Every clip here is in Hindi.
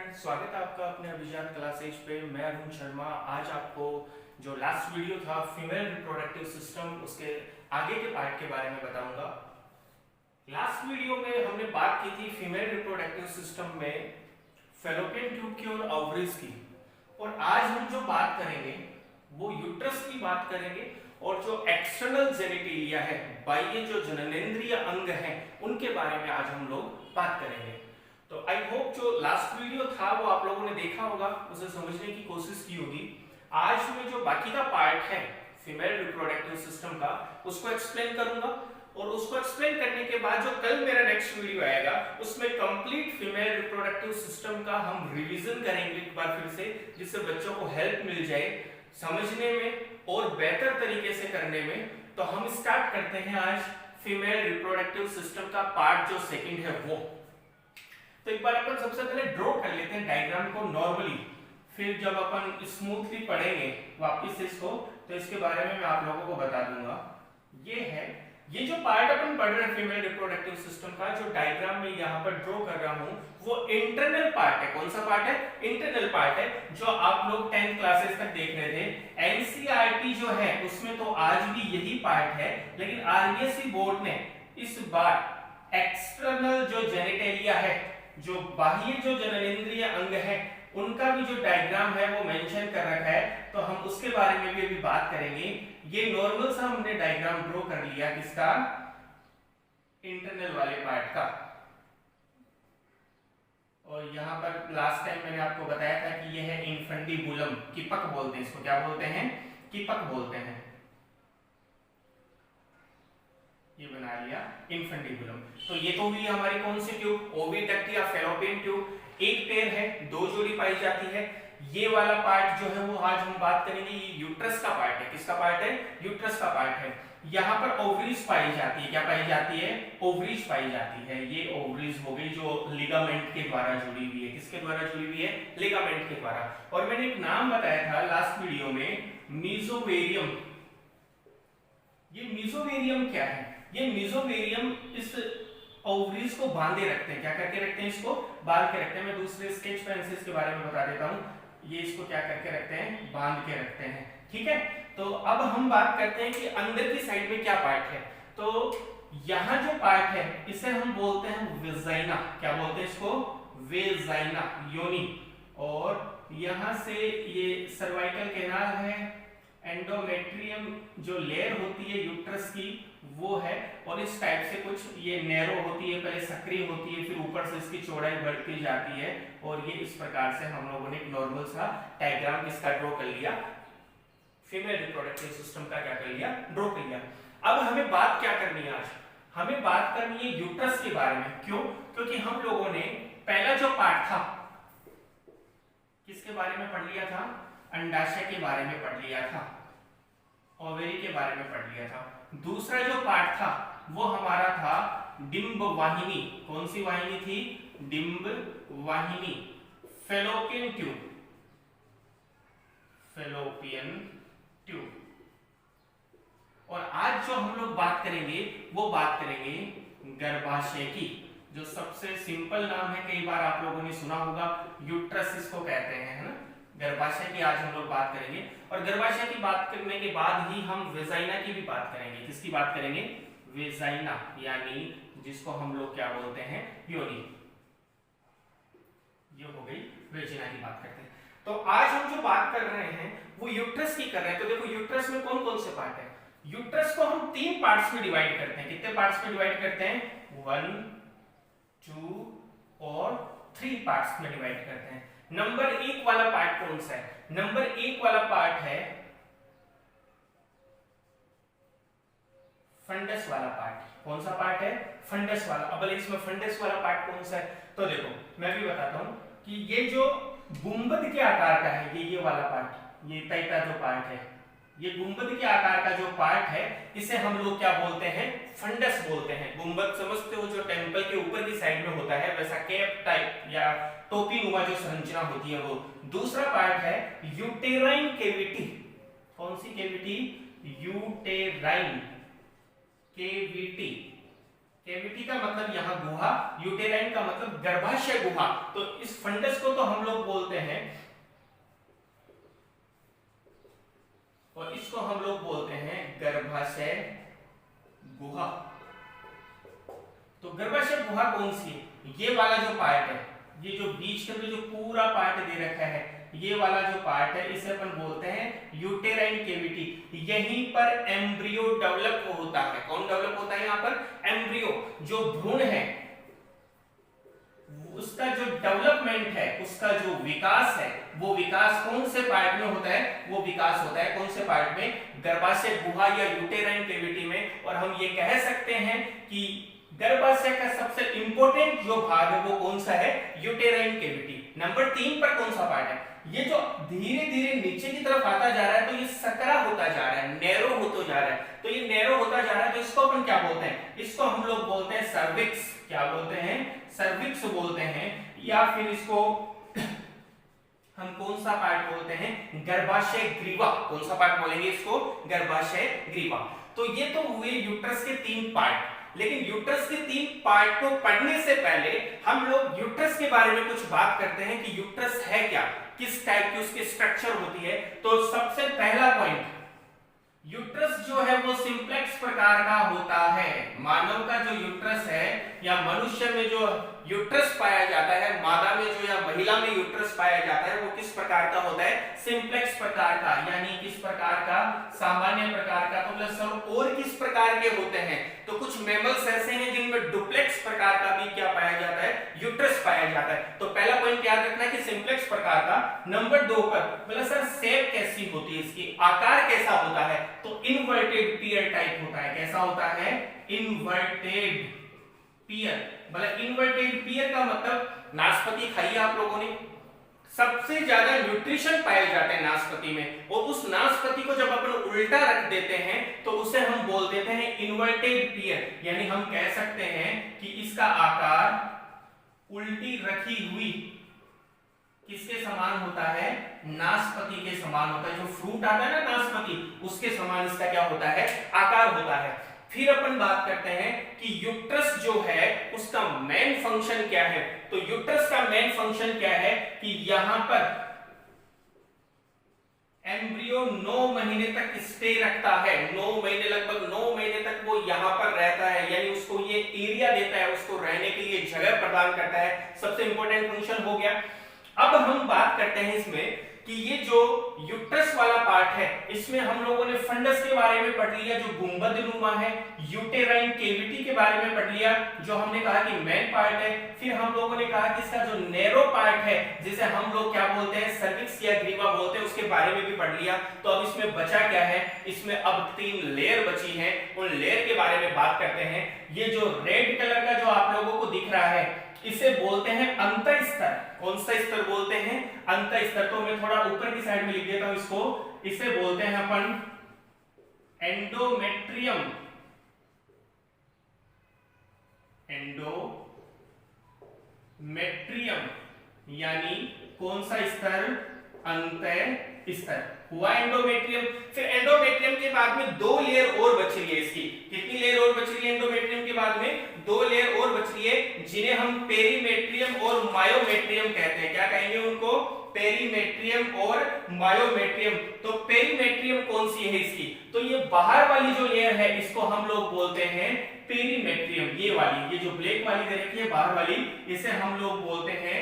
फ्रेंड्स, स्वागत है आपका अपने अभिजान क्लासेज पे। मैं अरुण शर्मा आज आपको जो लास्ट वीडियो था फीमेल रिप्रोडक्टिव सिस्टम उसके आगे के पार्ट के बारे में बताऊंगा। लास्ट वीडियो में हमने बात की थी फीमेल रिप्रोडक्टिव सिस्टम में फैलोपियन ट्यूब की और ओवरीज की, और आज हम जो बात करेंगे वो यूट्रस की बात करेंगे और जो एक्सटर्नल जेनिटेलिया है, बाह्य जो जननेंद्रिय अंग हैं, उनके बारे में आज हम लोग बात करेंगे। तो आई होप जो लास्ट वीडियो था वो आप लोगों ने देखा होगा, उसे समझने की कोशिश की होगी। आज में जो बाकी का पार्ट है फीमेल रिप्रोडक्टिव सिस्टम का, उसको एक्सप्लेन करूंगा, और उसको एक्सप्लेन करने के बाद जो कल मेरा नेक्स्ट वीडियो आएगा उसमें कंप्लीट फीमेल रिप्रोडक्टिव सिस्टम का हम रिवीजन करेंगे एक बार फिर से, जिससे बच्चों को हेल्प मिल जाए समझने में और बेहतर तरीके से करने में। तो हम स्टार्ट करते हैं आज फीमेल रिप्रोडक्टिव सिस्टम का पार्ट जो सेकंड है वो। तो एक बार अपन सबसे पहले ड्रॉ कर लेते हैं डायग्राम को नॉर्मली, फिर जब अपन स्मूथली पढ़ेंगे वापस इसको तो इसके बारे में मैं आप लोगों को बता दूंगा। ये है, ये जो पार्ट अपन पढ़ रहे हैं फीमेल रिप्रोडक्टिव सिस्टम का, जो डायग्राम में यहाँ पर ड्रॉ कर रहा हूँ वो इंटरनल पार्ट है। कौन सा पार्ट है? इंटरनल पार्ट है, जो आप लोग 10th क्लासेस तक देख रहे थे। एनसीईआरटी जो है उसमें तो आज भी यही पार्ट है, लेकिन आरबीएसई बोर्ड ने इस बार एक्सटर्नल जो जेनिटेलिया है, जो बाह्य जो जननेंद्रिय अंग है, उनका भी जो डायग्राम है वो मेंशन कर रखा है, तो हम उसके बारे में भी अभी बात करेंगे। ये नॉर्मल सा हमने डायग्राम ड्रॉ कर लिया किसका? इंटरनल वाले पार्ट का। और यहां पर लास्ट टाइम मैंने आपको बताया था कि ये है इन्फंडिबुलम, कीपक बोलते हैं इसको। क्या बोलते हैं? कीपक बोलते हैं। ये बना लिया इन्फंडिबुलम। तो ये तो हुई हमारी कौन सी ट्यूब? ओविडक्ट या फैलोपियन ट्यूब। एक पेयर है, दो जोड़ी पाई जाती है। ये वाला पार्ट जो है वो आज हम बात करेंगे, ये यूट्रस का पार्ट है। किसका पार्ट है? यूट्रस का पार्ट है। यहाँ पर ओवरीज पाई जाती है। क्या पाई जाती है? ओवरीज पाई जाती है। ये ओवरीज हो गई जो लिगामेंट के द्वारा जुड़ी हुई है। किसके द्वारा जुड़ी हुई है? लिगामेंट के द्वारा। और मैंने एक नाम बताया था लास्ट वीडियो में, मीजोवेरियम। ये मीजोवेरियम क्या है? ये मीजोवेरियम इस ओवरीज को बांधे रखते हैं। क्या करके रखते हैं? इसको बांध के रखते हैं। मैं दूसरे स्केच पेन से इसके बारे में बता देता हूं। ये इसको क्या करके रखते हैं? बांध के रखते हैं। ठीक है, तो अब हम बात करते हैं कि अंदर की साइड में क्या पार्ट है। तो यहां जो पार्ट है इसे हम बोलते हैं वेजाइना। क्या बोलते हैं इसको? वेजाइना, योनि। और यहां से ये सर्वाइकल कैनाल है, एंडोमेट्रियम जो लेयर होती है यूट्रस की वो है, और इस टाइप से कुछ ये नैरो होती है, पहले सक्रिय होती है, फिर ऊपर से इसकी चौड़ाई बढ़ती जाती है। और ये इस प्रकार से हम लोगों ने एक नॉर्मल सा डायग्राम किसका ड्रॉ कर लिया? फीमेल रिप्रोडक्टिव सिस्टम का क्या कर लिया? ड्रॉ कर लिया। अब हमें बात क्या करनी है आज? हमें बात करनी है यूट्रस के बारे में। क्यों? क्योंकि हम लोगों ने पहला जो पार्ट था किसके बारे में पढ़ लिया था? अंडाशय के बारे में पढ़ लिया था, ओवेरी के बारे में पढ़ लिया था। दूसरा जो पार्ट था वो हमारा था डिंब वाहिनी। कौन सी वाहिनी थी? डिंब वाहिनी, फैलोपियन ट्यूब। Fallopian tube. और आज जो हम लोग बात करेंगे वो बात करेंगे गर्भाशय की, जो सबसे सिंपल नाम है, कई बार आप लोगों ने सुना होगा, यूट्रस इसको कहते हैं, है ना। गर्भाशय की आज हम लोग बात करेंगे, और गर्भाशय की बात करने के बाद ही हम वेजाइना की भी बात करेंगे। किसकी बात करेंगे? वेजाइना, यानी जिसको हम लोग क्या बोलते हैं? योनि। ये हो गई वेजिना की बात करते हैं। तो आज हम जो बात कर रहे हैं वो यूट्रस की कर रहे हैं। तो देखो यूट्रस में कौन कौन से पार्ट है? यूट्रस को हम 3 पार्ट्स में डिवाइड करते हैं। कितने पार्ट्स में डिवाइड करते हैं? 1, 2 और 3 पार्ट्स में डिवाइड करते हैं। नंबर 1 वाला पार्ट कौन सा है? नंबर 1 वाला पार्ट है फंडस वाला पार्ट। कौन सा पार्ट है? फंडस वाला। अब इसमें फंडस वाला पार्ट कौन सा है? तो देखो मैं भी बताता हूं कि ये जो गुंबद के आकार का है, ये वाला पार्ट, ये तैता जो पार्ट है, ये गुंबद के आकार का जो पार्ट है, इसे हम लोग क्या बोलते हैं? फंडस बोलते हैं। गुंबद समझते हो, जो टेंपल के ऊपर की साइड में होता है, वैसा कैप टाइप या टोपी नुमा जो संरचना होती है वो। दूसरा पार्ट है यूटेराइन केविटी। कौन सी केविटी? Uterine cavity. कैविटी का मतलब यहाँ गुहा, यूटेराइन का मतलब गर्भाशय गुहा। तो इस फंडस को तो हम लोग बोलते हैं, और इसको हम लोग बोलते हैं गर्भाशय गुहा। तो गर्भाशय गुहा कौन सी है? ये वाला जो पार्ट है, ये जो बीच के अंदर जो पूरा पार्ट दे रखा है, ये वाला जो पार्ट है, इसे अपन बोलते हैं यूटेराइन केविटी। यहीं पर एम्ब्रियो डेवलप होता है। कौन डेवलप होता है यहाँ पर? एम्ब्रियो, जो भ्रूण है, उसका जो डेवलपमेंट है, उसका जो विकास है, वो विकास कौन से पार्ट में होता है? वो विकास होता है कौन से पार्ट में? गर्भाशय गुहा या यूटेराइन केविटी में। और हम ये कह सकते हैं कि गर्भाशय का सबसे इंपॉर्टेंट जो भाग है वो कौन सा है? Uterine cavity. नंबर 3 पर कौन सा पार्ट है? ये जो धीरे धीरे नीचे की तरफ आता जा रहा है, तो ये सकरा होता जा रहा है, नैरो होता जा रहा है। तो ये नैरो होता जा रहा है, तो इसको अपन क्या बोलते हैं? इसको हम लोग बोलते हैं सर्विक्स। क्या बोलते हैं? सर्विक्स बोलते हैं। या फिर इसको हम कौन सा पार्ट बोलते हैं? गर्भाशय ग्रीवा। कौन सा पार्ट बोलेंगे इसको? गर्भाशय ग्रीवा। तो ये तो हुए यूट्रस के 3 पार्ट। लेकिन यूट्रस के 3 पार्ट को पढ़ने से पहले हम लोग यूट्रस के बारे में कुछ बात करते हैं कि यूट्रस है क्या, किस टाइप की उसकी स्ट्रक्चर होती है। तो सबसे पहला पॉइंट, यूट्रस जो है वो सिंप्लेक्स प्रकार का होता है। मानव का जो यूट्रस है या मनुष्य में जो यूट्रस पाया जाता है, मादा में जो या महिला में यूट्रस पाया जाता है, वो किस प्रकार का होता है? सिंप्लेक्स प्रकार का। यानी किस प्रकार का? सामान्य प्रकार का। तो प्लस और किस प्रकार के होते हैं? तो कुछ मैमल्स ऐसे हैं जिनमें डुप्लेक्स प्रकार का भी क्या पाया जाता है? यूट्रस पाया जाता है। तो पहला पॉइंट याद रखना है कि सिंप्लेक्स प्रकार का। नंबर 2 पर बोला सर शेप कैसी होती है इसकी, आकार कैसा होता है? तो इन्वर्टेड पियर टाइप होता है। कैसा होता है? इन्वर्टेड पियर। मतलब इन्वर्टेड पियर का मतलब नाशपाती खाई आप लोगों ने, सबसे ज्यादा न्यूट्रिशन पाए जाते हैं नाशपाती में, और उस नाशपाती को जब अपन उल्टा रख देते हैं तो उसे हम बोल देते हैं इन्वर्टेड पियर। यानी हम कह सकते हैं कि इसका आकार उल्टी रखी हुई किसके समान होता है? नाशपाती के समान होता है। जो फ्रूट आता है ना नाशपाती, उसके समान इसका क्या होता है? आकार होता है। फिर अपन बात करते हैं कि यूट्रस जो है उसका मेन फंक्शन क्या है। तो यूट्रस का मेन फंक्शन क्या है कि यहां पर एम्ब्रियो 9 महीने तक स्टे रखता है। 9 महीने, लगभग 9 महीने तक वो यहां पर रहता है। यानी उसको ये एरिया देता है, उसको रहने के लिए जगह प्रदान करता है। सबसे इंपॉर्टेंट फंक्शन हो गया। अब हम बात करते हैं इसमें कि ये जो यूट्रस वाला पार्ट है, इसमें हम लोगों ने फंडस के बारे में पढ़ लिया जो गुंबदनुमा है, यूटेराइन केविटी के बारे में पढ़ लिया जो हमने कहा कि मेन पार्ट है। फिर हम लोगों ने कहा कि इसका जो नैरो पार्ट है, जिसे हम लोग क्या बोलते हैं? सर्विक्स या ग्रीवा बोलते हैं, उसके बारे में भी पढ़ लिया। तो अब इसमें बचा क्या है? इसमें अब 3 लेयर बची हैं। उन लेयर के बारे में बात करते हैं। ये जो रेड कलर का जो आप लोगों को दिख रहा है, इसे बोलते हैं अंतःस्तर। कौन सा स्तर बोलते हैं? अंतःस्तर। तो मैं थोड़ा ऊपर की साइड में लिख देता हूं इसको। इसे बोलते हैं अपन एंडोमेट्रियम। एंडोमेट्रियम यानी कौन सा स्तर? अंतःस्तर हुआ एंडोमेट्रियम। फिर एंडोमेट्रियम के बाद में 2 लेयर और बच रही है इसकी। कितनी लेयर और बच रही है एंडोमेट्रियम के बाद में? 2 लेयर और बच रही है, जिन्हें हम पेरीमेट्रियम और मायोमेट्रियम कहते हैं। क्या कहेंगे उनको? पेरीमेट्रियम और मायोमेट्रियम। तो पेरीमेट्रियम कौन सी है इसकी? तो ये बाहर वाली जो लेयर है, इसको हम लोग बोलते हैं पेरीमेट्रियम। ये वाली, ये जो ब्लैक वाली दे रखी है बाहर वाली, इसे हम लोग बोलते हैं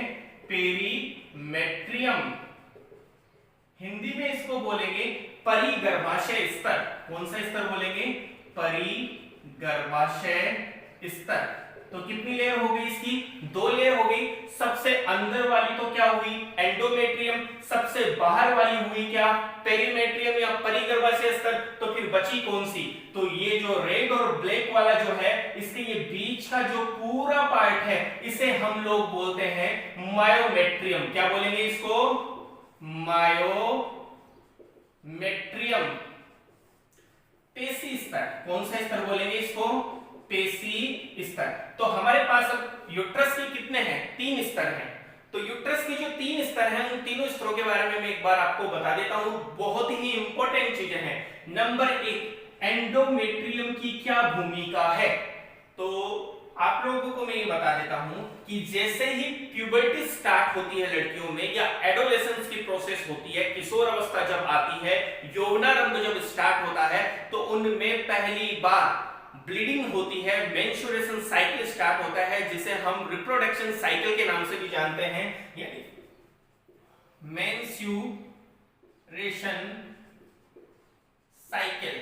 पेरीमेट्रियम। हिंदी में इसको बोलेंगे परिगर्भाशय स्तर। कौन सा स्तर बोलेंगे? परिगर्भाशय स्तर। तो कितनी लेयर हो गई इसकी? 2 लेयर हो गई। सबसे अंदर वाली तो क्या हुई? एंडोमेट्रियम। सबसे बाहर वाली हुई क्या? पेरीमेट्रियम या परिगर्भाशय स्तर। तो फिर बची कौन सी? तो ये जो रेड और ब्लैक वाला जो है, इसके ये बीच का जो पूरा पार्ट है, इसे हम लोग बोलते हैं मायोमेट्रियम। क्या बोलेंगे इसको? मायोमेट्रियम। पेशी स्तर। कौन सा स्तर बोलेंगे इसको? पेशी स्तर। तो हमारे पास अब यूट्रस के कितने हैं? 3 स्तर हैं। तो यूट्रस के जो 3 स्तर हैं, उन तीनों स्तरों के बारे में मैं एक बार आपको बता देता हूं। बहुत ही इंपॉर्टेंट चीजें हैं। नंबर 1, एंडोमेट्रियम की क्या भूमिका है? तो आप लोगों को मैं ये बता देता हूं कि जैसे ही प्यूबर्टी स्टार्ट होती है लड़कियों में या एडोलेसेंस की प्रोसेस होती है, किशोर अवस्था जब आती है, यौवनारंभ जब स्टार्ट होता है, तो उनमें पहली बार ब्लीडिंग होती है, मेंस्ट्रुएशन साइकिल स्टार्ट होता है, जिसे हम रिप्रोडक्शन साइकिल के नाम से भी जानते हैं, यानी मेंस्ट्रुएशन साइकिल,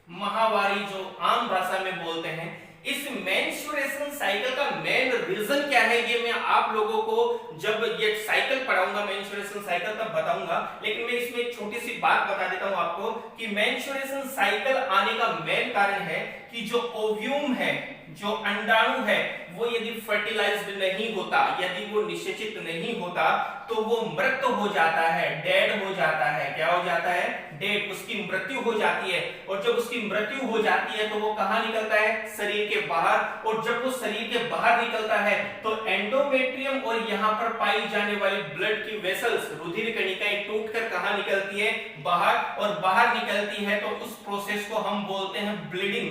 माहवारी जो आम भाषा में बोलते हैं। इस मेंस्ट्रुएशन साइकिल का मेन रीजन क्या है, ये मैं आप लोगों को जब ये साइकिल पढ़ाऊंगा, मेंस्ट्रुएशन साइकिल, तब बताऊंगा। लेकिन मैं इसमें एक छोटी सी बात बता देता हूं आपको कि मेंस्ट्रुएशन साइकिल आने का मेन कारण है कि जो ओव्यूम है, जो अंडाणु है, वो यदि फर्टिलाइज्ड नहीं होता, यदि वो निषेचित नहीं होता, तो वो मृत हो जाता है, डेड हो जाता है। क्या हो जाता है? डेड, उसकी मृत्यु हो जाती है। और जब उसकी मृत्यु हो जाती है तो वो कहां निकलता है? शरीर के बाहर। और जब वो शरीर के बाहर निकलता है तो एंडोमेट्रियम और यहां पर पाई जाने वाली ब्लड की वेसल्स, रुधिर कणिकाएं टूटकर कहां निकलती है? बाहर। और बाहर निकलती है तो उस प्रोसेस को हम बोलते हैं ब्लीडिंग,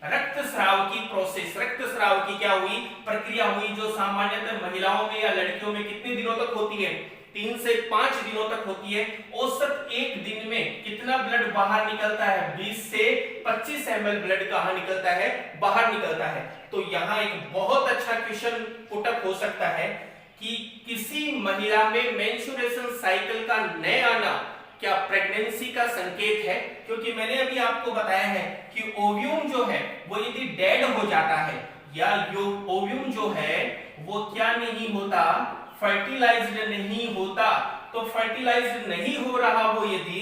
रक्तस्राव की प्रोसेस। रक्तस्राव की क्या हुई? प्रक्रिया हुई, जो सामान्यतः महिलाओं में या लड़कियों में कितने दिनों तक होती है? 3 से 5 दिनों तक होती है। औसत एक दिन में कितना ब्लड बाहर निकलता है? 20 से 25 ml ब्लड कहां निकलता है? बाहर निकलता है। तो यहां एक बहुत अच्छा क्वेश्चन पुटअप हो सकता है कि किसी महिला में मेंस्ट्रुएशन साइकिल का न आना क्या प्रेगनेंसी का संकेत है? क्योंकि मैंने अभी आपको बताया है कि ओव्यूम जो है वो यदि डेड हो जाता है, या ओव्यूम जो है वो क्या नहीं होता? फर्टिलाइज्ड नहीं होता। तो फर्टिलाइज्ड नहीं हो रहा वो यदि,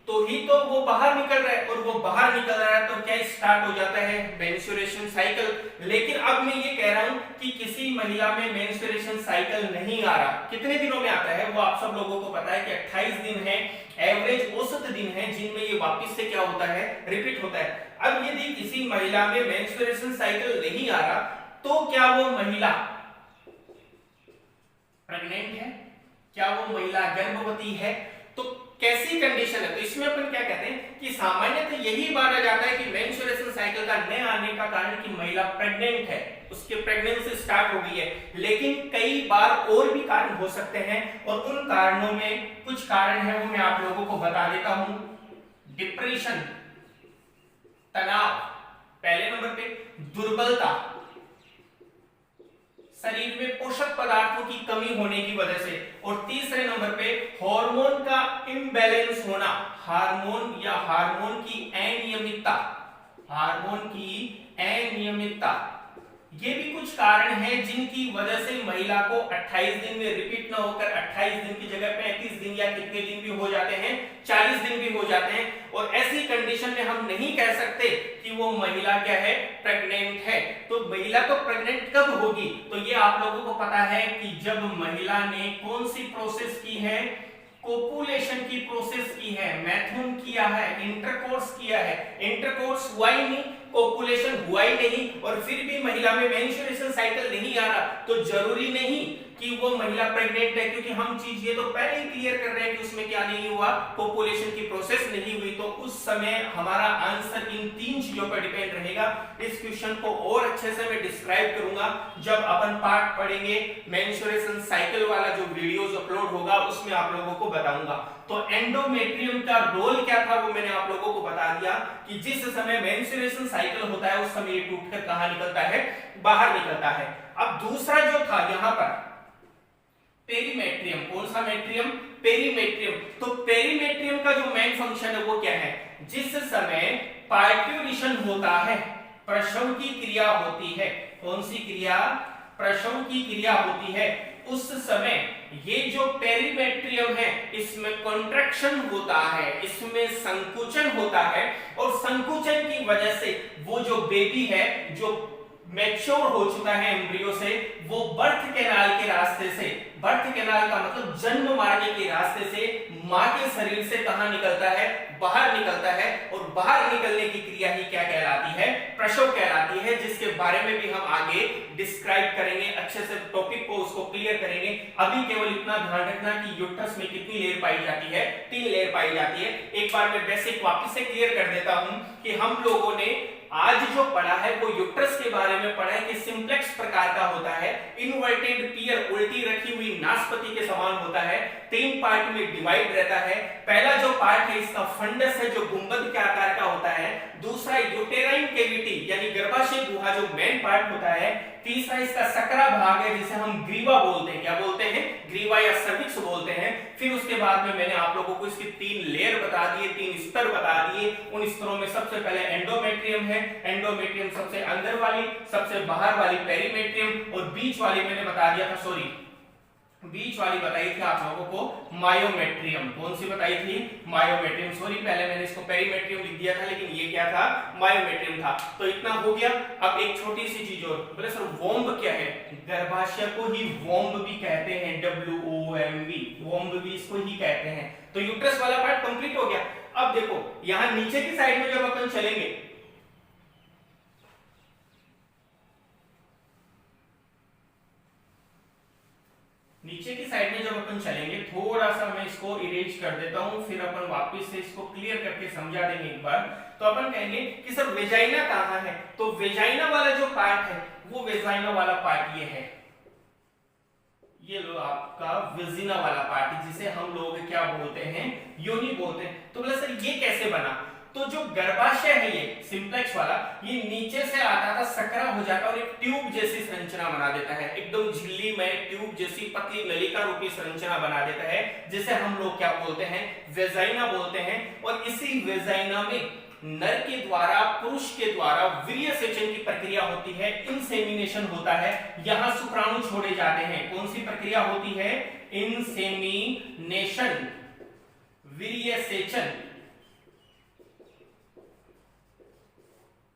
तो ही तो वो बाहर निकल रहा है, और वो बाहर निकल रहा है तो क्या स्टार्ट हो जाता है? Menstruation cycle. लेकिन अब मैं ये कह रहा हूं कि किसी महिला में मेंस्ट्रुएशन साइकिल नहीं आ रहा। कितने दिनों में आता है वो आप सब लोगों को पता है कि 28 दिन है, एवरेज औसत दिन है, जिनमें ये वापस से क्या होता है? रिपीट होता है। अब यदि किसी महिला में मेंस्ट्रुएशन साइकिल नहीं आ रहा, तो क्या वो महिला प्रेग्नेंट है? क्या वो महिला गर्भवती है? तो कैसी कंडीशन है? तो इसमें अपन क्या कहते हैं कि सामान्यतः यही माना जाता है कि मेंस्ट्रुएशन साइकिल का न आने का कारण कि महिला प्रेग्नेंट है, उसके प्रेगनेंसी स्टार्ट हो गई है। लेकिन कई बार और भी कारण हो सकते हैं, और उन कारणों में कुछ कारण है वो मैं आप लोगों को बता देता हूं। डिप्रेशन, तनाव, पहले नंबर पे दुर्बलता, शरीर में पोषक पदार्थों की कमी होने की वजह से, और तीसरे नंबर पे हार्मोन का इम्बैलेंस होना, हार्मोन या हार्मोन की अनियमितता, हार्मोन की अनियमितता। ये भी कुछ कारण हैं जिनकी वजह से महिला को 28 दिन में रिपीट ना होकर 28 दिन की जगह 35 दिन या कितने दिन भी हो जाते हैं, 40 दिन भी हो जाते हैं। और ऐसी कंडीशन में हम नहीं कह सकते कि वो महिला क्या है? प्रेग्नेंट है। तो महिला तो प्रेग्नेंट कब होगी? तो ये आप लोगों को पता है कि जब महिला ने कौन सी प्रोसेस की है? कोपुलेशन की प्रोसेस की है, मैथुन किया है, इंटरकोर्स किया है। इंटरकोर्स हुआ ही नहीं, कोपुलेशन हुआ ही नहीं, और फिर भी महिला में मेंस्ट्रुएशन साइकिल नहीं आ रहा, तो जरूरी नहीं कि वो महिला प्रेग्नेंट है, क्योंकि हम चीज ये तो पहले ही क्लियर कर रहे हैं कि उसमें क्या नहीं हुआ? कोपुलेशन की प्रोसेस नहीं हुई। तो उस समय हमारा आंसर इन 3 चीजों पर डिपेंड रहेगा। इस क्वेश्चन को और अच्छे से मैं डिस्क्राइब करूंगा जब अपन पार्ट पढ़ेंगे, मेंस्ट्रुएशन साइकिल वाला जो वीडियोस अपलोड होगा उसमें आप लोगों को बताऊंगा। तो एंडोमेट्रियम का रोल क्या था वो मैंने आप लोगों को बता दिया कि जिस समय मेंस्ट्रुएशन साइकिल होता है उस समय ये टूटकर कहां निकलता है? बाहर निकलता है। अब दूसरा जो था यहां पर पेरीमेट्रियम, कौन सा मेट्रियम? पेरीमेट्रियम। तो पेरीमेट्रियम का जो मेन फंक्शन है वो क्या है? जिस समय पार्ट्यूरिशन होता है, प्रसव की क्रिया होती है, कौन सी क्रिया? प्रसव की क्रिया होती है, उस समय ये जो पेरीमेट्रियम है इसमें कॉन्ट्रैक्शन होता है, इसमें संकुचन होता है, और संकुचन की वजह से वो जो बेबी है, जो मैच्योर हो चुका है एम्ब्रियो से, वो बर्थ कैनाल के रास्ते से बर्थ कैनाल का मतलब जन्म मार्ग के रास्ते से मां के शरीर से कहां निकलता है, बाहर निकलता है, और बाहर निकलने की क्रिया ही क्या कहलाती है, प्रसव कहलाती है, जिसके बारे में भी हम आगे डिस्क्राइब करेंगे, अच्छे से टॉपिक को उसको क्लियर करेंगे। अभी केवल इतना ध्यान रखना कि यूट्रस में कितनी लेयर पाई जाती है, 3 लेयर पाई जाती है। एक बार मैं बेसिक वापस से क्लियर कर देता हूं कि हम लोगों ने आज जो पढ़ा है वो यूट्रस के बारे में पढ़ा है कि सिंप्लेक्स प्रकार का होता है, इनवर्टेड पियर, उल्टी रखी हुई नाशपाती के समान होता है, 3 पार्ट में डिवाइड रहता है। पहला जो पार्ट है इसका फंडस है जो गुंबद के आकार का होता है, दूसरा यूटेराइन कैविटी यानी गर्भाशय गुहा जो मेन पार्ट होता है, तीसरा इसका सकरा भाग है जिसे हम ग्रीवा बोलते हैं, क्या बोलते हैं, ग्रीवा या सर्विक्स बोलते हैं। फिर उसके बाद में मैंने आप लोगों को इसकी 3 लेयर बता दिए, 3 स्तर बता दिए। उन स्तरों में सबसे पहले एंडोमेट्रियम है, एंडोमेट्रियम सबसे अंदर वाली, सबसे बाहर वाली पेरीमेट्रियम, और बीच वाली मैंने बता दिया था, सॉरी बीच वाली बताई थी आप लोगों को मायोमेट्रियम। कौन सी बताई थी, मायोमेट्रियम, सॉरी पहले मैंने इसको पेरीमेट्रियम लिख दिया था लेकिन ये क्या था, मायोमेट्रियम था। तो इतना हो गया। अब एक छोटी सी चीज और, बोले सर वोम्ब क्या है, गर्भाशय को ही वोम्ब भी कहते हैं, WOMB, वोम्ब भी इसको ही कहते हैं। तो यूट्रस वाला पार्ट कंप्लीट हो गया। अब देखो यहां नीचे की साइड में जब अपन चलेंगे, नीचे की साइड में जब अपन चलेंगे, थोड़ा सा मैं इसको इरेज कर देता हूं, फिर अपन वापस से इसको क्लियर करके समझा देंगे एक बार। तो अपन कहेंगे कि सर वेजाइना कहां है, तो वेजाइना वाला जो पार्ट है वो वेजाइना वाला पार्ट ये है, ये लो आपका वेजिना वाला पार्ट, जिसे हम लोग क्या बोलते हैं, योनि बोलते हैं। तो बोले सर ये कैसे बना, तो जो गर्भाशय है ये सिंप्लेक्स वाला, ये नीचे से आता था, सकरा हो जाता और एक ट्यूब जैसी संरचना बना देता है, एकदम झिल्ली में ट्यूब जैसी पतली नलिका रूपी संरचना बना देता है, जिसे हम लोग क्या बोलते हैं, वेजाइना बोलते हैं। और इसी वेजाइना में नर के द्वारा, पुरुष के द्वारा वीर्य सेचन की प्रक्रिया होती है, इंसेमिनेशन होता है, यहां शुक्राणु छोड़े जाते हैं। कौन सी प्रक्रिया होती है, इंसेमिनेशन, वीर्य सेचन,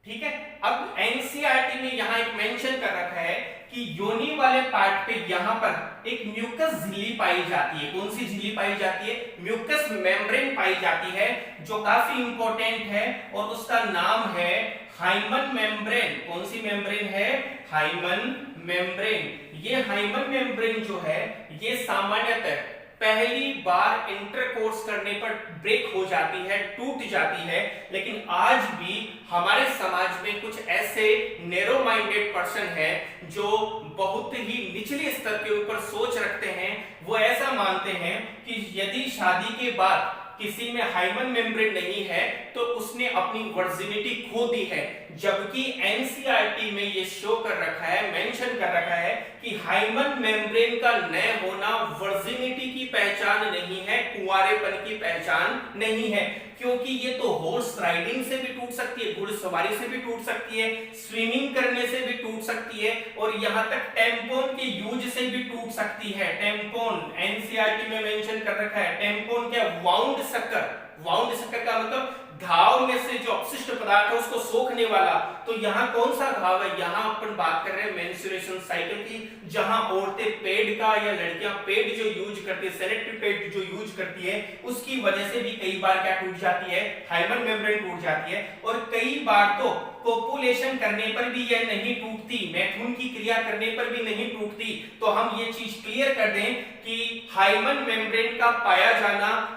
ठीक है। अब एनसीईआरटी में यहां एक मेंशन कर रखा है कि योनि वाले पार्ट पे यहां पर एक म्यूकस झिल्ली पाई जाती है। कौन सी झिल्ली पाई जाती है, म्यूकस मेम्ब्रेन पाई जाती है, जो काफी इंपॉर्टेंट है, और उसका नाम है हाइमन मेम्ब्रेन। कौन सी मेम्ब्रेन है, हाइमन मेम्ब्रेन। ये हाइमन मेम्ब्रेन जो है ये सामान्यतः पहली बार इंटरकोर्स करने पर ब्रेक हो जाती है, टूट जाती है, लेकिन आज भी हमारे समाज में कुछ ऐसे नैरो माइंडेड पर्सन है जो बहुत ही निचले स्तर के ऊपर सोच रखते हैं। वो ऐसा मानते हैं कि यदि शादी के बाद किसी में हाइमन मेम्ब्रेन नहीं है तो उसने अपनी वर्जिनिटी खो दी है, जबकि एनसीईआरटी में ये शो कर रखा है, मेंशन कर रखा है कि हाइमन मेम्ब्रेन का न होना वर्जिनिटी की पहचान नहीं है, कुंवारेपन की पहचान नहीं है, क्योंकि ये तो हॉर्स राइडिंग से भी टूट सकती है, घुड़सवारी से भी टूट सकती है, स्विमिंग करने से भी टूट सकती है, और यहां तक टेम्पोन के यूज से भी टूट सकती है। टेम्पोन एनसीईआरटी में मेंशन कर रखा है, टेम्पोन क्या, वाउंड शक्कर, वाउंड शक्कर का मतलब घाव में से जो अपशिष्ट पदार्थ है उसको सोखने वाला। तो यहाँ कौन सा घाव है, यहाँ अपन बात कर रहे हैं मेंस्ट्रुएशन साइकिल की, जहां औरतें पेड का या लड़कियां पेड जो यूज करती है, सेलेक्टिव पेड जो यूज करती है, उसकी वजह से भी कई बार क्या टूट जाती है, हाइमन मेम्ब्रेन टूट जाती है। और कई बार तो कोपुलेशन करने पर भी यह नहीं टूटती, मैथुन की क्रिया करने पर भी नहीं टूटती। तो हम ये चीज क्लियर कर दें कि हाइमन मेम्ब्रेन का पाया जाना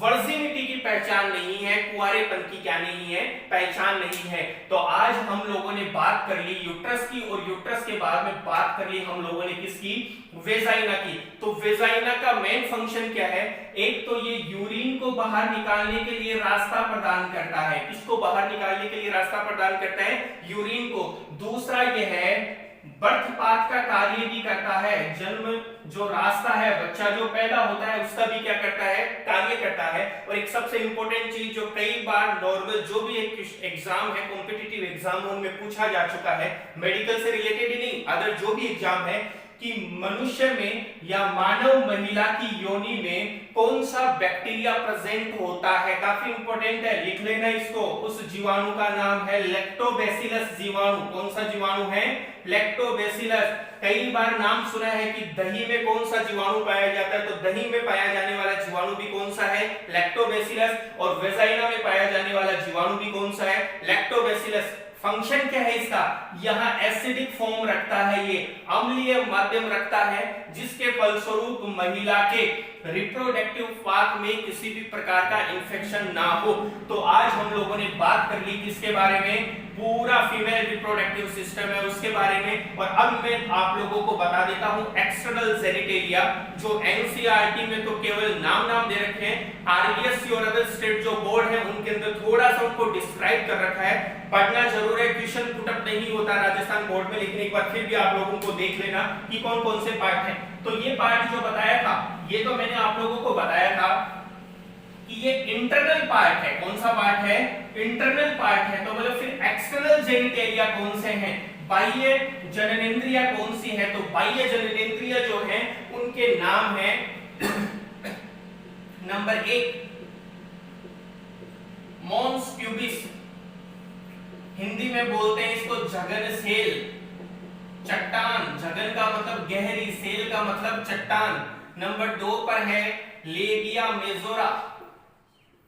वर्जिनिटी की पहचान नहीं है, कुंवारेपन की क्या नहीं है, पहचान नहीं है। तो आज हम लोगों ने बात कर ली यूट्रस की, और यूट्रस के बाद में बात कर ली हम लोगों ने किसकी, वेजाइना की। तो वेजाइना का मेन फंक्शन क्या है, एक तो ये यूरिन को बाहर निकालने के लिए रास्ता प्रदान करता है, किसको बाहर निकालने के लिए रास्ता प्रदान करता है, यूरिन को। दूसरा ये है बर्थपाथ का कार्य भी करता है, जन्म जो रास्ता है, बच्चा जो पैदा होता है उसका भी क्या करता है, कार्य करता है। और एक सबसे इंपॉर्टेंट चीज जो कई बार नॉर्मल जो भी एक एग्जाम है, कॉम्पिटिटिव एग्जाम, उनमें पूछा जा चुका है, मेडिकल से रिलेटेड ही नहीं, अदर जो भी एग्जाम है, कि मनुष्य में या मानव महिला की योनि में कौन सा बैक्टीरिया प्रेजेंट होता है। काफी इंपॉर्टेंट है, लिख लेना इसको। उस जीवाणु का नाम है लैक्टोबैसिलस जीवाणु। कौन सा जीवाणु है? लैक्टोबैसिलस। कई बार नाम सुना है कि दही में कौन सा जीवाणु पाया जाता है, तो दही में पाया जाने वाला जीवाणु भी कौन सा है? लैक्टोबैसिलस। और वेजाइना में पाया जाने वाला जीवाणु भी कौन सा है? लैक्टोबैसिलस। फंक्शन क्या है इसका? यहाँ एसिडिक फॉर्म रखता है, ये अम्लीय माध्यम रखता है, जिसके फलस्वरूप महिला के रिप्रोडक्टिव पाथ में किसी भी प्रकार का इंफेक्शन ना हो। तो आज हम लोगों ने बात कर ली किसके बारे में? पूरा फीमेल रिप्रोडक्टिव सिस्टम है उसके बारे में। और अब मैं आप लोगों को बता देता हूं एक्सटर्नल जेनिटेलिया, जो एनसीईआरटी में तो केवल नाम दे रखे हैं, आरबीएससी और अदर स्टेट जो बोर्ड है उनके अंदर थोड़ा सा उनको डिस्क्राइब कर रखा है। पढ़ना जरूर है, क्वेश्चन पुटअप नहीं होता राजस्थान बोर्ड में, लेकिन एक बार फिर भी आप लोगों को देख लेना कि कौन कौन से पार्ट हैं। तो ये पार्ट जो बताया था, ये तो मैंने आप लोगों को बताया था कि ये इंटरनल पार्ट है। कौन सा पार्ट है? इंटरनल पार्ट है। तो मतलब फिर एक्सटर्नल जेनिटेलिया कौन से हैं? बाह्य जननेंद्रिया कौन सी है? तो बाह्य जननेंद्रिया जो है उनके नाम है नंबर 1 मॉन्स प्यूबिस, हिंदी में बोलते हैं इसको जघन सेल, चट्टान। जघन का मतलब गहरी, सेल का मतलब चट्टान। नंबर 2 पर है लेबिया मेजोरा।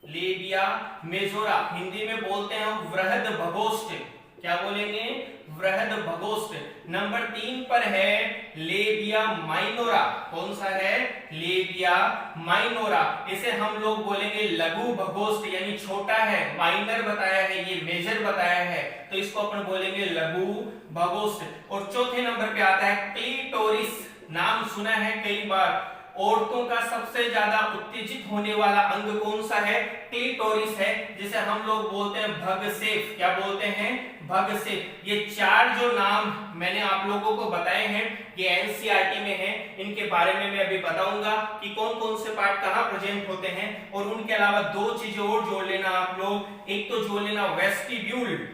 लेबिया मेजोरा, हिंदी में बोलते हैं हम वृहद भगोष्ठ। क्या बोलेंगे? वृहद भगोष्ठ। नंबर 3 पर है लेबिया माइनोरा। कौन सा है? Labia minora. इसे हम लोग बोलेंगे लघु भगोष्ठ, यानी छोटा है। माइनर बताया है, ये मेजर बताया है, तो इसको अपन बोलेंगे लघु भगोष्ठ। और चौथे नंबर पे आता है क्लीटोरिस। नाम सुना है कई बार। औरतों का सबसे ज्यादा उत्तेजित होने वाला अंग कौन सा है? क्लीटोरिस है, जिसे हम लोग बोलते हैं भगसेफ। क्या बोलते हैं? भगसेफ। ये 4 जो नाम मैंने आप लोगों को बताए हैं, ये एनसीईआरटी में है। इनके बारे में मैं अभी बताऊंगा कि कौन कौन से पार्ट कहां प्रेजेंट होते हैं। और उनके अलावा 2 चीजें और जोड़ लेना आप लोग। एक तो जोड़ लेना वेस्टिब्यूल।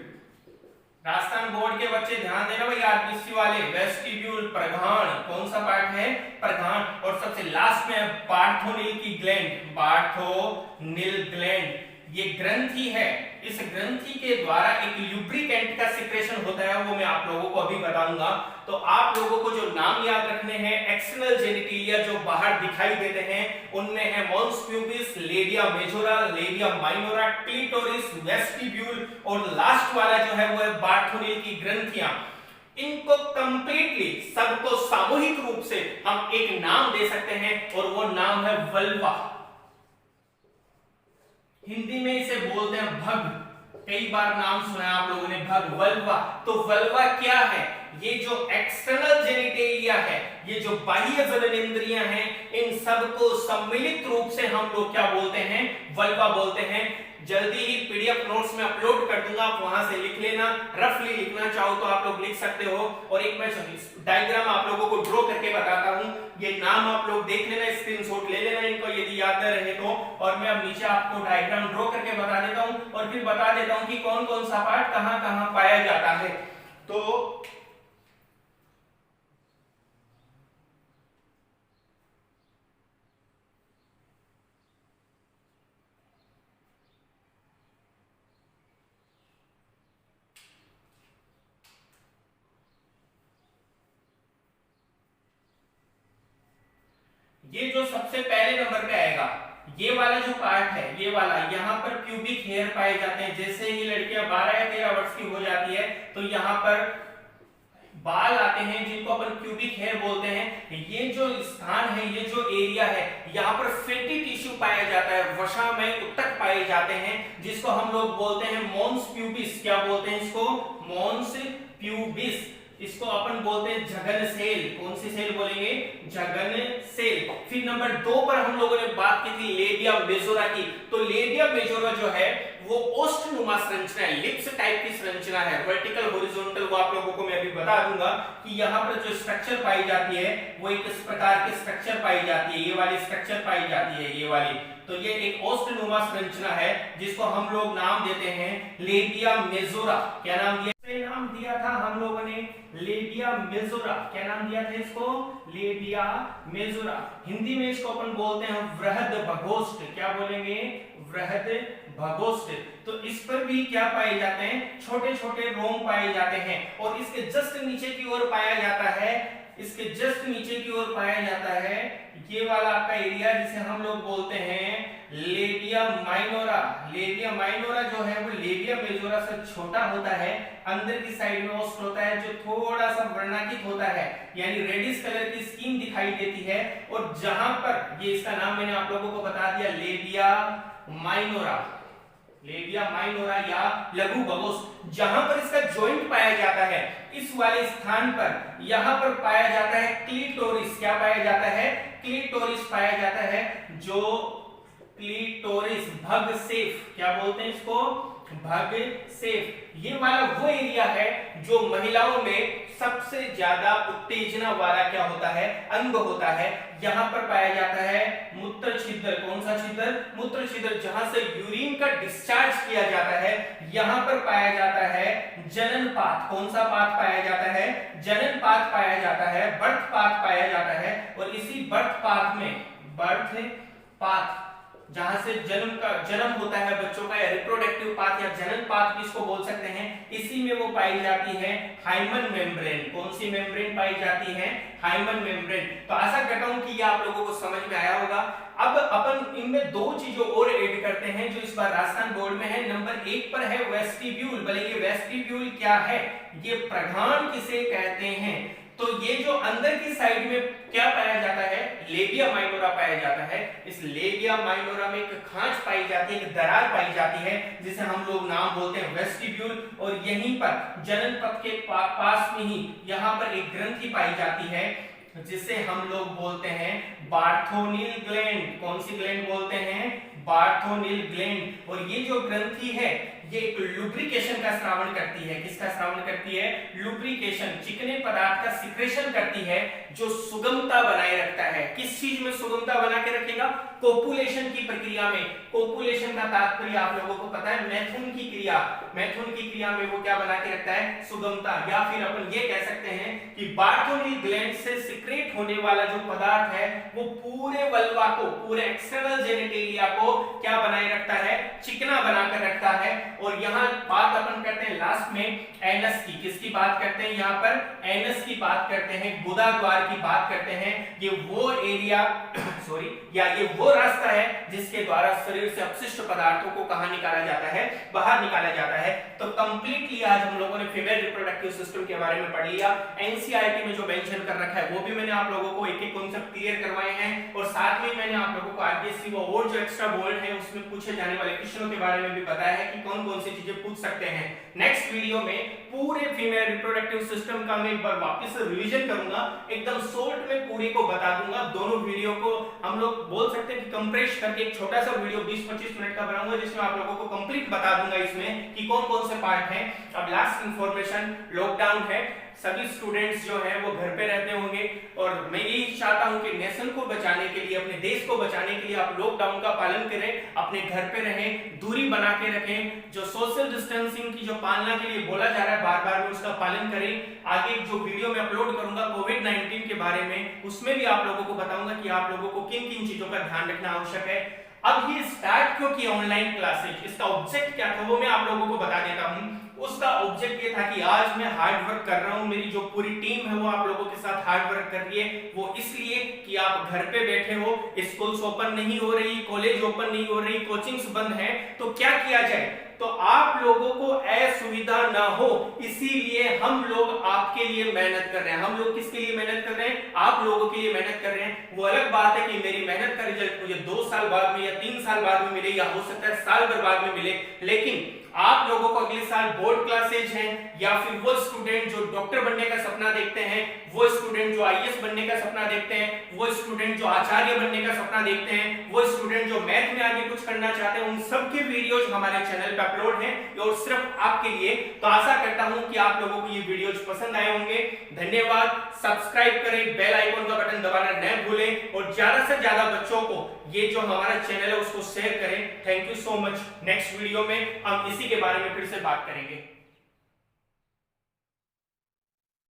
राजस्थान बोर्ड के बच्चे ध्यान देना भाई, आरबीसी वाले। वेस्टिब्यूल, प्रघाण। कौन सा पार्ट है? प्रघाण। और सबसे लास्ट में पार्थोनिल की ग्लैंड, पार्थोनिल ग्लैंड। ये ग्रंथि है। इस ग्रंथि के द्वारा एक ल्यूब्रिकेंट का सिक्रेशन होता है, वो मैं आप लोगों को अभी बताऊंगा। तो आप लोगों को जो नाम याद रखने हैं एक्सटर्नल जेनिटेलिया जो बाहर दिखाई देते हैं, उनमें है mons pubis, labia majora, labia minora, clitoris, vestibule और लास्ट वाला जो है वो है पार्थोनिल की ग्रंथियां। इनको कंप्लीटली सबको सामूहिक रूप से हम एक नाम दे सकते हैं और वो नाम है वल्वा। हिंदी में इसे बोलते हैं भग। कई बार नाम सुना है आप लोगों ने, भग, वल्वा। तो वल्वा क्या है? ये जो एक्सटर्नल जेनिटेलिया है, ये जो बाह्य जननेंद्रियां हैं, इन सबको सम्मिलित रूप से हम लोग क्या बोलते हैं? वल्वा बोलते हैं। जल्दी ही पीडीएफ नोट्स में अपलोड कर दूंगा, आप वहां से लिख लेना। रफली लिखना चाहो तो आप लोग लिख सकते हो। और एक मैं डायग्राम आप लोगों को ड्रॉ करके बताता हूं। ये नाम आप लोग देख लेना, स्क्रीनशॉट ले लेना इनको यदि याद न रहे तो। और मैं अब नीचे आपको डायग्राम ड्रॉ करके बता देता हूं और फिर बता देता हूं कि कौन कौन सा पार्ट कहां कहां पाया जाता है। तो ये जो सबसे पहले नंबर पे आएगा, ये वाला जो पार्ट है, ये वाला, यहाँ पर प्यूबिक हेयर पाए जाते हैं। जैसे ही लड़कियां 12 या 13 वर्ष की हो जाती है तो यहाँ पर बाल आते हैं, जिनको अपन प्यूबिक हेयर बोलते हैं। ये जो स्थान है, ये जो एरिया है, यहाँ पर फैटी टिश्यू पाया जाता है, वसामय उत्तक पाए जाते हैं, जिसको हम लोग बोलते हैं मॉन्स प्यूबिस। क्या बोलते हैं इसको? Mons pubis. इसको अपन बोलते हैं जघन सेल। कौन सी सेल बोलेंगे? जघन सेल। फिर नंबर 2 पर हम लोगों ने बात की थी लेबिया मेजोरा की। तो लेबिया मेजोरा जो है वो ओस्टनुमा संरचना है, लिप्स टाइप की संरचना है, वर्टिकल हॉरिजॉन्टल। वो आप लोगों को मैं अभी बता दूंगा कि यहाँ पर जो स्ट्रक्चर पाई जाती है वो एक इस प्रकार की स्ट्रक्चर पाई जाती है। ये वाली स्ट्रक्चर पाई जाती है, ये वाली। तो ये एक ओस्टनुमा संरचना है जिसको हम लोग नाम देते हैं लेबिया मेजोरा। क्या नाम दिया? नाम दिया था हम लोगों ने लेबिया मेजोरा। क्या नाम दिया था इसको? Labia majora. हिंदी में इसको अपन बोलते हैं वृहद भगोष्ठ। क्या बोलेंगे? वृहद भगोष्ठ। तो इस पर भी क्या पाए जाते हैं? छोटे छोटे रोम पाए जाते हैं। और इसके जस्ट नीचे की ओर पाया जाता है, इसके जस्ट नीचे की ओर पाया जाता है ये वाला आपका एरिया जिसे हम लोग बोलते हैं लेबिया माइनोरा। लेबिया माइनोरा जो है वो लेबिया मेजोरा से छोटा होता है, अंदर की साइड में ओस्ट होता है जो थोड़ा सा वर्णाकित होता है, यानी रेडिश कलर की स्कीन दिखाई देती है। और जहां पर ये इसका नाम मैंने आप लोगों को बता दिया लेबिया माइनोरा, लेबिया माइनोरा या लघु भगोष्ठ। जहां पर इसका जॉइंट पाया जाता है इस वाले स्थान पर यहां पर पाया जाता है क्लीटोरिस। क्या पाया जाता है? क्लीटोरिस पाया जाता है, जो क्लीटोरिस भग सेफ। क्या बोलते हैं इसको? भग सेफ। ये वाला वो एरिया है जो महिलाओं में सबसे ज्यादा उत्तेजना वाला क्या होता है? अंग होता है। यहां पर पाया जाता है मूत्र छिद्र। कौन सा छिद्र? मूत्र छिद्र, जहां से यूरिन का डिस्चार्ज किया जाता है। यहां पर पाया जाता है जनन पाथ। कौन सा पाथ पाया जाता है? जनन पाथ पाया जाता है, बर्थ पाथ पाया जाता है। और इसी बर्थ पाथ में, बर्थ पाथ जहां से जन्म होता है बच्चों का, या रिप्रोडक्टिव पाथ या जनन पाथ भी इसको बोल सकते हैं, इसी में वो पाई जाती है हाइमन मेम्ब्रेन। कौन सी मेम्ब्रेन पाई जाती है? Hymen membrane. तो आशा करता हूं कि ये आप लोगों को समझ में आया होगा। अब अपन इनमें दो चीजों और ऐड करते हैं जो इस बार राजस्थान बोर्ड में है। नंबर 1 पर है वेस्टिब्यूल। भले ये वेस्टिब्यूल क्या है, ये प्रधान किसे कहते हैं? तो ये जो अंदर की साइड में क्या पाया जाता है? लेबिया माइनोरा पाया जाता है। इस लेबिया माइनोरा में एक खांच पाई जाती है, एक दरार पाई जाती है, जिसे हम लोग नाम बोलते हैं वेस्टिब्यूल। और यहीं पर जनन पथ के पास में ही यहां पर एक ग्रंथि पाई जाती है जिसे हम लोग बोलते हैं बार्थोनिल ग्लैंड। कौन सी ग्लैंड बोलते हैं? बार्थोनिल ग्लैंड। और ये जो ग्रंथि है ये एक लुब्रिकेशन का स्रावन करती है। किसका स्रावन करती है? लुब्रिकेशन, चिकने पदार्थ का सिक्रेशन करती है जो सुगमता बनाए रखता है। किस चीज में सुगमता बना के रखेगा? कोपुलेशन की प्रक्रिया में। कोपुलेशन का तात्पर्य आप लोगों को पता है मैथुन की क्रिया। मैथुन की क्रिया में वो क्या बना के रखता है? सुगमता। या फिर अपन ये कह सकते हैं कि बार्थोनिल ग्लैंड से सिक्रेट होने वाला जो पदार्थ है वो पूरे वल्वा को, पूरे एक्सटर्नल जेनिटेलिया को क्या बनाए रखता है? चिकना बनाकर रखता है। और यहाँ बात अपन करते हैं लास्ट में एनस की। किसकी बात करते हैं? यहाँ पर एनस की बात करते हैं, गुदा द्वार की बात करते हैं। ये वो एरिया सॉरी या ये वो रास्ता है जिसके द्वारा शरीर से अपशिष्ट पदार्थों को कहां निकाला जाता है? बाहर निकाला जाता है। तो कंप्लीटली आज हम लोगों ने फीमेल रिप्रोडक्टिव सिस्टम के बारे में पढ़ लिया। एनसीईआरटी में जो मेंशन कर रखा है वो भी मैंने आप लोगों को एक एक कॉन्सेप्ट क्लियर करवाए हैं। और साथ में मैंने आप लोगों को आरबीएससी वो और जो एक्स्ट्रा बोर्ड है उसमें पूछे जाने वाले क्वेश्चनों के बारे में भी बताया है कि कौन कौन सी चीजें पूछ सकते हैं। नेक्स्ट वीडियो में पूरे फीमेल रिप्रोडक्टिव सिस्टम का मैं एक बार वापस से रिवीजन करूंगा, एकदम शॉर्ट में पूरी को बता दूंगा। दोनों वीडियो को हम लोग बोल सकते हैं कि कंप्रेस करके एक छोटा सा वीडियो 20-25 मिनट का बनाऊंगा जिसमें आप लोगों को कंप्लीट बता दूंगा इसमें कि कौन कौन से पार्ट हैं। अब लास्ट इंफॉर्मेशन, लॉकडाउन है, सभी स्टूडेंट्स जो हैं वो घर पे रहते होंगे और मैं यही चाहता हूं कि नेशन को बचाने के लिए, अपने देश को बचाने के लिए आप लॉकडाउन का पालन करें, अपने घर पे रहें, दूरी बना के रखें। जो सोशल डिस्टेंसिंग की जो पालना के लिए बोला जा रहा है बार बार में उसका पालन करें। आगे जो वीडियो मैं अपलोड करूंगा कोविड-19 के बारे में उसमें भी आप लोगों को बताऊंगा कि आप लोगों को किन किन चीजों का ध्यान रखना आवश्यक है। अब ये स्टार्ट क्यों किया ऑनलाइन क्लासेस, इसका ऑब्जेक्ट क्या था वो मैं आप लोगों को बता देता हूं। उसका ऑब्जेक्ट ये था कि आज मैं हार्ड वर्क कर रहा हूं, मेरी जो पूरी टीम है वो आप लोगों के साथ हार्ड वर्क कर रही है। वो इसलिए कि आप घर पे बैठे हो, स्कूल्स ओपन नहीं हो रही, कॉलेज ओपन नहीं हो रही, कोचिंग्स बंद है, तो क्या किया जाए? तो आप लोगों को असुविधा ना हो इसीलिए हम लोग आपके लिए मेहनत कर रहे हैं। हम लोग किसके लिए मेहनत कर रहे हैं? आप लोगों के लिए मेहनत कर रहे हैं। वो अलग बात है कि मेरी मेहनत का रिजल्ट मुझे 2 साल बाद में या 3 साल बाद में मिले, या हो सकता है साल भर बाद में मिले, लेकिन आप लोगों को अगले साल बोर्ड क्लासेज हैं, या फिर वो स्टूडेंट जो डॉक्टर बनने का सपना देखते हैं, वो स्टूडेंट जो आईएएस बनने का सपना देखते हैं, वो स्टूडेंट जो आचार्य बनने का सपना देखते हैं, वो स्टूडेंट जो मैथ में आगे कुछ करना चाहते हैं, उन सबके वीडियोज हमारे चैनल पे अपलोड हैं और सिर्फ आपके लिए। तो आशा करता हूं कि आप लोगों को ये वीडियोज पसंद आए होंगे। धन्यवाद। सब्सक्राइब करें, बेल आइकन का बटन दबाना न भूलें और ज्यादा से ज्यादा बच्चों को ये जो हमारा चैनल है उसको शेयर करें। Thank you so much. Next video में हम इसी के बारे में फिर से बात करेंगे।